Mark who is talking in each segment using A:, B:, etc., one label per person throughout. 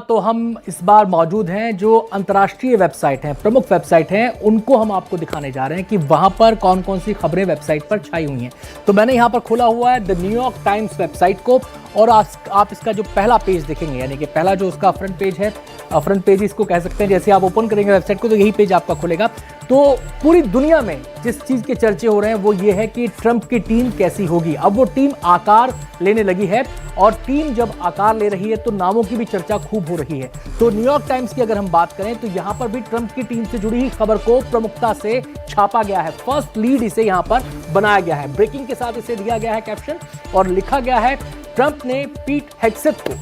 A: तो हम इस बार मौजूद हैं जो अंतर्राष्ट्रीय वेबसाइट हैं, प्रमुख वेबसाइट हैं, उनको हम आपको दिखाने जा रहे हैं कि वहां पर कौन कौन सी खबरें वेबसाइट पर छाई हुई हैं। तो मैंने यहां पर खोला हुआ है द न्यूयॉर्क टाइम्स वेबसाइट को और आप इसका जो पहला पेज देखेंगे, यानी कि पहला जो उसका फ्रंट पेज है, फ्रंट पेज इसको कह सकते हैं। जैसे आप ओपन करेंगे वेबसाइट को तो यही पेज आपका खुलेगा। तो पूरी दुनिया में जिस चीज के चर्चे हो रहे हैं वो ये है कि ट्रंप की टीम कैसी होगी। अब वो टीम आकार लेने लगी है और टीम जब आकार ले रही है तो नामों की भी चर्चा खूब हो रही है। तो न्यूयॉर्क टाइम्स की अगर हम बात करें तो यहां पर भी ट्रंप की टीम से जुड़ी ही खबर को प्रमुखता से छापा गया है। फर्स्ट लीड इसे यहां पर बनाया गया है, ब्रेकिंग के साथ इसे दिया गया है कैप्शन और लिखा गया है ट्रंप ने पीट हेग्सेथ को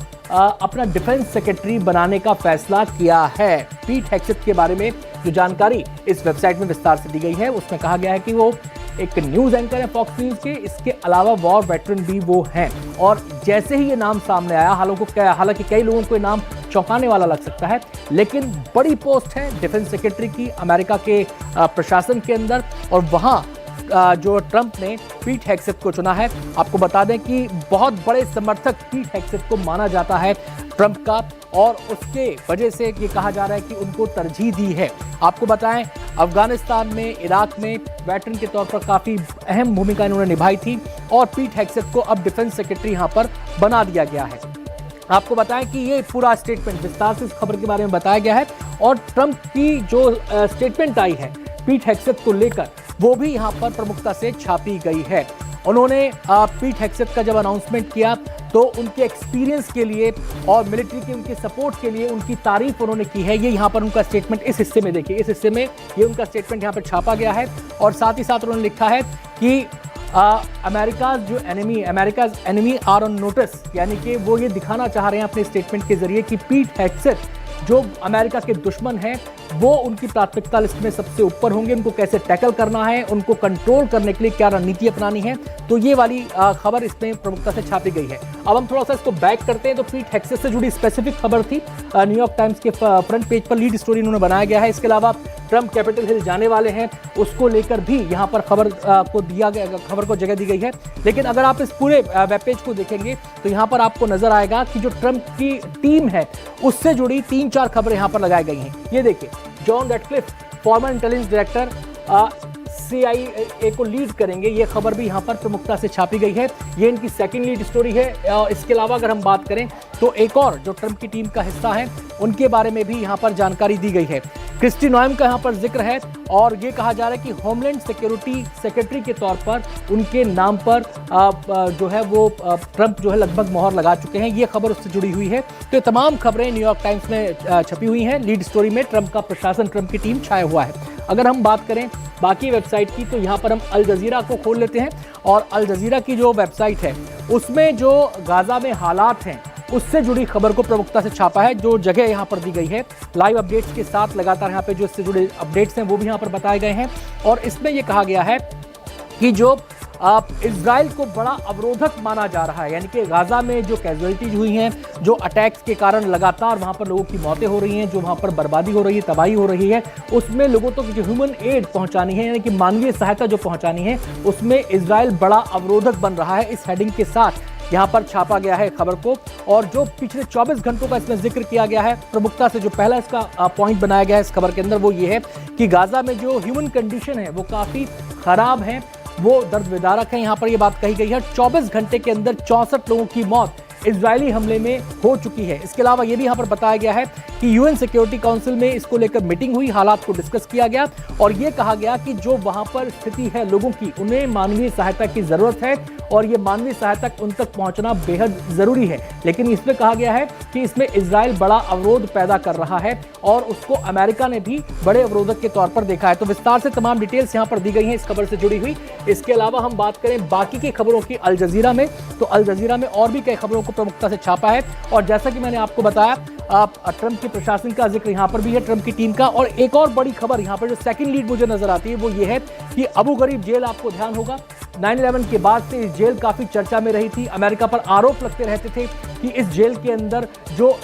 A: अपना डिफेंस सेक्रेटरी बनाने का फैसला किया है। पीट हेग्सेथ के बारे में जो जानकारी इस वेबसाइट में विस्तार से दी गई है उसमें कहा गया है कि वो एक न्यूज एंकर है फॉक्स न्यूज के, इसके अलावा वॉर वेटरन भी वो हैं। और जैसे ही ये नाम सामने आया, हालांकि कई लोगों को ये नाम चौंकाने वाला लग सकता है, लेकिन बड़ी पोस्ट है डिफेंस सेक्रेटरी की अमेरिका के प्रशासन के अंदर, और वहां जो ट्रंप ने पीट हेग्सेथ को चुना है। आपको बता दें कि बहुत बड़े समर्थक पीट हेग्सेथ को माना जाता है ट्रंप का, और उसके वजह से ये कहा जा रहा है कि उनको तरजीह दी है। आपको बताएं अफगानिस्तान में, इराक में वेटरन के तौर पर काफी अहम भूमिका इन्होंने निभाई थी और पीट हेग्सेथ को अब डिफेंस सेक्रेटरी यहां पर बना दिया गया है। आपको बताएं कि ये पूरा स्टेटमेंट विस्तार से इस खबर के बारे में बताया गया है और ट्रंप की जो स्टेटमेंट आई है पीट हेग्सेथ को लेकर वो भी यहां पर प्रमुखता से छापी गई है। उन्होंने पीट हेग्सेथ का जब अनाउंसमेंट किया तो उनके एक्सपीरियंस के लिए और मिलिट्री के उनके सपोर्ट के लिए उनकी तारीफ उन्होंने की है। ये यहाँ पर उनका स्टेटमेंट इस हिस्से में देखिए, इस हिस्से में ये उनका स्टेटमेंट यहाँ पर छापा गया है और साथ ही साथ उन्होंने लिखा है कि America's enemy are on notice, यानी कि वो ये दिखाना चाह रहे हैं अपने स्टेटमेंट के जरिए कि पीट हेग्सेथ जो अमेरिका के दुश्मन हैं वो उनकी प्राथमिकता लिस्ट में सबसे ऊपर होंगे। उनको कैसे टैकल करना है, उनको कंट्रोल करने के लिए क्या रणनीति अपनानी है, तो ये वाली खबर इसमें प्रमुखता से छापी गई है। अब हम थोड़ा सा इसको बैक करते हैं तो पीट हेग्सेथ से जुड़ी स्पेसिफिक खबर थी, न्यूयॉर्क टाइम्स के फ्रंट पेज पर लीड स्टोरी उन्होंने बनाया गया है। इसके अलावा ट्रंप कैपिटल हिल जाने वाले हैं, उसको लेकर भी यहाँ पर खबर को जगह दी गई है। लेकिन अगर आप इस पूरे वेब पेज को देखेंगे तो यहाँ पर आपको नजर आएगा कि जो ट्रंप की टीम है उससे जुड़ी 3-4 खबरें यहाँ पर लगाई गई हैं। ये देखिए, John Ratcliffe former intelligence director CIA को लीड करेंगे, ये खबर भी यहाँ पर प्रमुखता से छापी गई है। ये इनकी सेकंड लीड स्टोरी है। इसके अलावा अगर हम बात करें तो एक और जो ट्रंप की टीम का हिस्सा है उनके बारे में भी यहाँ पर जानकारी दी गई है। क्रिस्टी नोएम का यहाँ पर जिक्र है और ये कहा जा रहा है कि होमलैंड सिक्योरिटी सेक्रेटरी के तौर पर उनके नाम पर जो है वो ट्रंप जो है लगभग मोहर लगा चुके हैं। ये खबर उससे जुड़ी हुई है। तो ये तमाम खबरें न्यूयॉर्क टाइम्स में छपी हुई हैं। लीड स्टोरी में ट्रंप का प्रशासन, ट्रंप की टीम छाया हुआ है। अगर हम बात करें बाकी वेबसाइट की तो यहाँ पर हम अल जजीरा को खोल लेते हैं और अल जजीरा की जो वेबसाइट है उसमें जो गाजा में हालात हैं उससे जुड़ी खबर को प्रमुखता से छापा है। जो जगह यहाँ पर दी गई है लाइव अपडेट्स के साथ, लगातार यहाँ पे जो इससे जुड़े अपडेट्स हैं वो भी यहाँ पर बताए गए हैं और इसमें ये कहा गया है कि जो इजराइल को बड़ा अवरोधक माना जा रहा है, यानी कि गाजा में जो कैजुअलिटीज हुई हैं, जो अटैक्स के कारण लगातार वहां पर लोगों की मौतें हो रही हैं, जो वहां पर बर्बादी हो रही है, तबाही हो रही है, उसमें लोगों तक जो ह्यूमन एड पहुंचानी है, यानी कि मानवीय सहायता जो पहुंचानी है, उसमें इजराइल बड़ा अवरोधक बन रहा है। इस हेडिंग के साथ यहाँ पर छापा गया है खबर को और जो पिछले 24 घंटों का इसमें जिक्र किया गया है प्रमुखता से, जो पहला इसका पॉइंट बनाया गया है इस खबर के अंदर वो ये है कि गाजा में जो ह्यूमन कंडीशन है वो काफी खराब है, वो दर्द विदारक है। यहाँ पर ये बात कही गई है। 24 घंटे के अंदर 64 लोगों की मौत इजरायली हमले में हो चुकी है। इसके अलावा ये भी यहाँ पर बताया गया है कि यूएन सिक्योरिटी काउंसिल में इसको लेकर मीटिंग हुई, हालात को डिस्कस किया गया और ये कहा गया कि जो वहां पर स्थिति है लोगों की, उन्हें मानवीय सहायता की जरूरत है और ये मानवीय सहायता उन तक पहुंचना बेहद जरूरी है। लेकिन इसमें कहा गया है कि इसमें इजराइल बड़ा अवरोध पैदा कर रहा है और उसको अमेरिका ने भी बड़े अवरोधक के तौर पर देखा है। तो विस्तार से तमाम डिटेल्स यहाँ पर दी गई हैं इस खबर से जुड़ी हुई। इसके अलावा हम बात करें बाकी की खबरों की अल जजीरा में, तो अल जजीरा में और भी कई खबरों को प्रमुखता से छापा है और जैसा कि मैंने आपको बताया ट्रंप के प्रशासन का जिक्र यहाँ पर भी है, ट्रंप की टीम का। और एक और बड़ी खबर यहाँ पर जो सेकंड लीड मुझे नजर आती है वो ये है कि अबू गरीब जेल, आपको ध्यान होगा 9/11 के बाद से इस जेल काफी चर्चा में रही थी। अमेरिका पर आरोप लगते रहते थे कि इस जेल के अंदर जो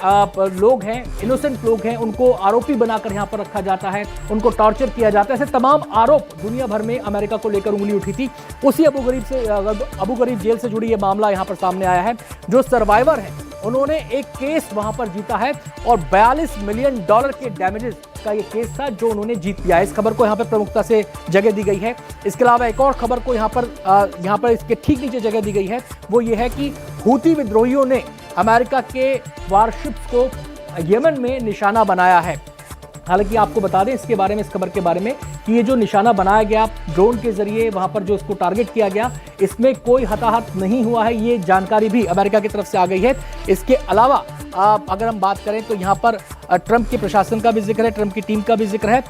A: लोग हैं, इनोसेंट लोग हैं, उनको आरोपी बनाकर यहाँ पर रखा जाता है, उनको टॉर्चर किया जाता है। ऐसे तमाम आरोप दुनिया भर में अमेरिका को लेकर उंगली उठी थी। उसी अबू गरीब जेल से जुड़ी ये मामला यहाँ पर सामने आया है। जो सर्वाइवर है उन्होंने एक केस वहां पर जीता है और $42 मिलियन के डैमेजेस का ये केस था जो उन्होंने जीत लिया है। इस खबर को यहां पर प्रमुखता से जगह दी गई है। इसके अलावा एक और खबर को यहां पर इसके ठीक नीचे जगह दी गई है, वो ये है कि हूती विद्रोहियों ने अमेरिका के वारशिप्स को यमन में निशाना बनाया है। हालांकि आपको बता दें इसके बारे में, इस खबर के बारे में, कि ये जो निशाना बनाया गया ड्रोन के जरिए वहां पर जो इसको टारगेट किया गया, इसमें कोई हताहत नहीं हुआ है। ये जानकारी भी अमेरिका की तरफ से आ गई है। इसके अलावा अगर हम बात करें तो यहां पर ट्रंप के प्रशासन का भी जिक्र है, ट्रंप की टीम का भी जिक्र है।